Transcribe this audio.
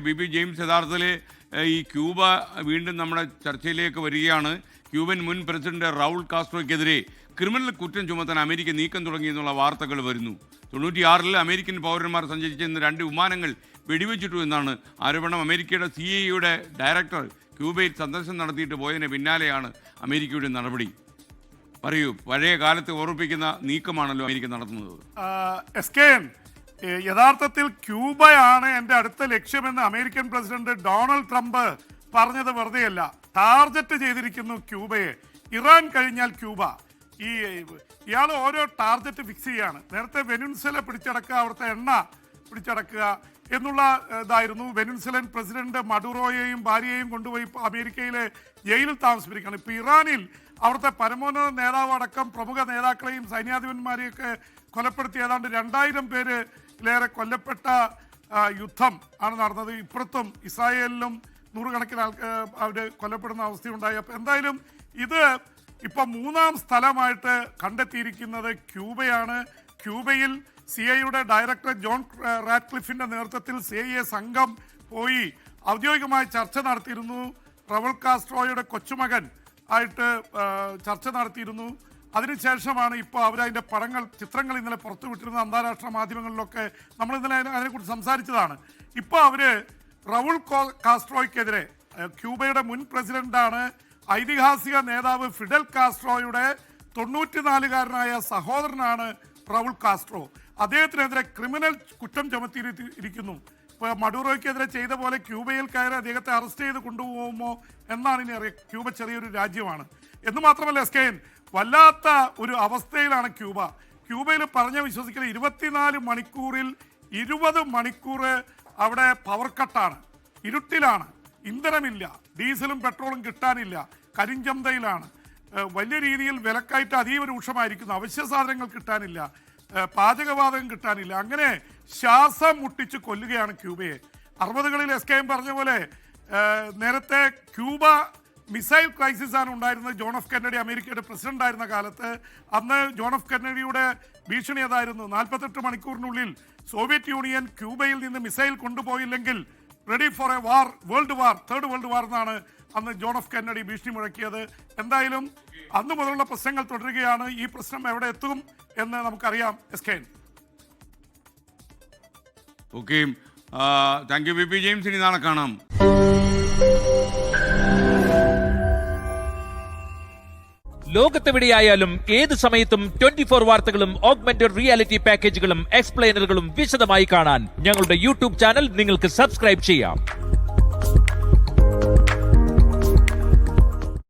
B James യഥാർത്ഥത്തിൽ ഈ Cuba വീണ്ടും നമ്മുടെ ചർച്ചയിലേക്ക് വരികയാണ്. ക്യൂബൻ മുൻ പ്രസിഡന്റ് റൗൾ കാസ്ട്രോയ്ക്കെതിരെ ക്രിമിനൽ കുറ്റം ചുമത്താൻ അമേരിക്ക നീക്കം തുടങ്ങിയെന്നുള്ള വാർത്തകൾ വരുന്നു. 96-ൽ അമേരിക്കൻ പൗരന്മാർ സഞ്ചരിച്ചിരുന്ന 2 വിമാനങ്ങൾ വെടിവെച്ചിട്ടു എന്നാണ് ആരോപണം. അമേരിക്കയുടെ CIA ഡയറക്ടർ ക്യൂബയിൽ സന്ദർശനം നടത്തിയിട്ട് പോയതിന് പിന്നാലെയാണ് അമേരിക്കയുടെ നടപടി. പറയൂ, പഴയ കാലത്ത് ഓർമ്മിപ്പിക്കുന്ന നീക്കമാണല്ലോ അമേരിക്ക നടത്തുന്നത്. യഥാർത്ഥത്തിൽ ക്യൂബയാണ് എൻ്റെ അടുത്ത ലക്ഷ്യമെന്ന് അമേരിക്കൻ പ്രസിഡന്റ് ഡൊണാൾഡ് ട്രംപ് പറഞ്ഞത് വെറുതെയല്ല. ടാർഗറ്റ് ചെയ്തിരിക്കുന്നു ക്യൂബയെ. ഇറാൻ കഴിഞ്ഞാൽ ക്യൂബ. ഇയാൾ ഓരോ ടാർഗറ്റ് ഫിക്സ് ചെയ്യാണ്. നേരത്തെ വെനിൻസുല പിടിച്ചടക്കുക, അവിടുത്തെ എണ്ണ പിടിച്ചടക്കുക എന്നുള്ള ഇതായിരുന്നു. വെനിൻസുലൻ പ്രസിഡന്റ് മഡുറോയെയും ഭാര്യയെയും കൊണ്ടുപോയി അമേരിക്കയിലെ ജയിലിൽ താമസിപ്പിക്കുകയാണ്. ഇപ്പോൾ ഇറാനിൽ അവിടുത്തെ പരമോന്നത നേതാവ് അടക്കം പ്രമുഖ നേതാക്കളെയും സൈന്യാധിപന്മാരെയൊക്കെ കൊലപ്പെടുത്തി ഏതാണ്ട് 2000 പേരിലേറെ കൊല്ലപ്പെട്ട യുദ്ധം ആണ് നടന്നത്. ഇപ്പുറത്തും ഇസ്രായേലിലും നൂറുകണക്കിന് അവർ കൊല്ലപ്പെടുന്ന അവസ്ഥയുണ്ടായി. അപ്പോൾ എന്തായാലും ഇത് ഇപ്പം 3-ാം സ്ഥലമായിട്ട് കണ്ടെത്തിയിരിക്കുന്നത് ക്യൂബയാണ്. ക്യൂബയിൽ CIA ഡയറക്ടർ ജോൺ റാറ്റ്ക്ലിഫിൻ്റെ നേതൃത്വത്തിൽ CIA സംഘം പോയി ഔദ്യോഗികമായി ചർച്ച നടത്തിയിരുന്നു. റൗൾ കാസ്ട്രോയുടെ കൊച്ചുമകൻ ആയിട്ട് ചർച്ച നടത്തിയിരുന്നു. അതിനുശേഷമാണ് ഇപ്പോൾ അവരതിൻ്റെ ചിത്രങ്ങൾ ഇന്നലെ പുറത്തുവിട്ടിരുന്ന അന്താരാഷ്ട്ര മാധ്യമങ്ങളിലൊക്കെ നമ്മൾ ഇന്നലെ അതിനെക്കുറിച്ച് സംസാരിച്ചതാണ്. ഇപ്പോൾ അവർ റൗൾ കാസ്ട്രോയ്ക്കെതിരെ, ക്യൂബയുടെ മുൻ പ്രസിഡന്റാണ്, ഐതിഹാസിക നേതാവ് ഫിഡൽ കാസ്ട്രോയുടെ 94-കാരനായ സഹോദരനാണ് റൗൾ കാസ്ട്രോ. അദ്ദേഹത്തിനെതിരെ ക്രിമിനൽ കുറ്റം ചുമത്തിയിരിക്കുന്നു. ഇപ്പോൾ മഡൂറോയ്ക്കെതിരെ ചെയ്ത പോലെ ക്യൂബയിൽ കയറി അദ്ദേഹത്തെ അറസ്റ്റ് ചെയ്ത് കൊണ്ടുപോകുമോ എന്നാണ് ഇനി അറിയാം. ക്യൂബ ചെറിയൊരു രാജ്യമാണ് എന്ന് മാത്രമല്ല വല്ലാത്ത ഒരു അവസ്ഥയിലാണ് ക്യൂബ. ക്യൂബയിൽ പറഞ്ഞ വിശ്വസിക്കൽ 24 മണിക്കൂറിൽ 20 മണിക്കൂർ അവിടെ പവർ കട്ടാണ്, ഇരുട്ടിലാണ്, ഇന്ധനമില്ല, ഡീസലും പെട്രോളും കിട്ടാനില്ല, കരിഞ്ചന്തയിലാണ്, വലിയ രീതിയിൽ വിലക്കയറ്റം അതീവ രൂക്ഷമായിരിക്കുന്നു, അവശ്യ സാധനങ്ങൾ കിട്ടാനില്ല, പാചകവാതകം കിട്ടാനില്ല. അങ്ങനെ ശ്വാസം മുട്ടിച്ച് കൊല്ലുകയാണ് ക്യൂബയെ. 60കളിൽ പറഞ്ഞ പോലെ നേരത്തെ ക്യൂബ മിസൈൽ ക്രൈസിസ് ആണ് ഉണ്ടായിരുന്നത്. ജോൺ എഫ് കെന്നഡി അമേരിക്കയുടെ പ്രസിഡന്റ് ആയിരുന്ന കാലത്ത് അന്ന് ജോൺ എഫ് കെന്നഡിയുടെ ഭീഷണി അതായിരുന്നു, 48 മണിക്കൂറിനുള്ളിൽ സോവിയറ്റ് യൂണിയൻ ക്യൂബയിൽ നിന്ന് മിസൈൽ കൊണ്ടുപോയില്ലെങ്കിൽ ready for a war, third world war എന്നാണ് അന്ന് ജോൺ എഫ് കെന്നഡി ഭീഷണി മുഴക്കിയത്. എന്തായാലും അന്ന് മുതലുള്ള പ്രശ്നങ്ങൾ തുടരുകയാണ്. ഈ പ്രശ്നം എവിടെ എത്തും എന്ന് നമുക്കറിയാം. Okay, thank you B James. ഇനി നാളെ കാണാം. ലോകത്തെവിടെയായാലും ഏത് സമയത്തും 24 വാർത്തകളും ഓഗ്മെന്റഡ് റിയാലിറ്റി പാക്കേജുകളും എക്സ്പ്ലെയിനറുകളും വിശദമായി കാണാൻ ഞങ്ങളുടെ യൂട്യൂബ് ചാനൽ നിങ്ങൾക്ക് സബ്സ്ക്രൈബ് ചെയ്യാം.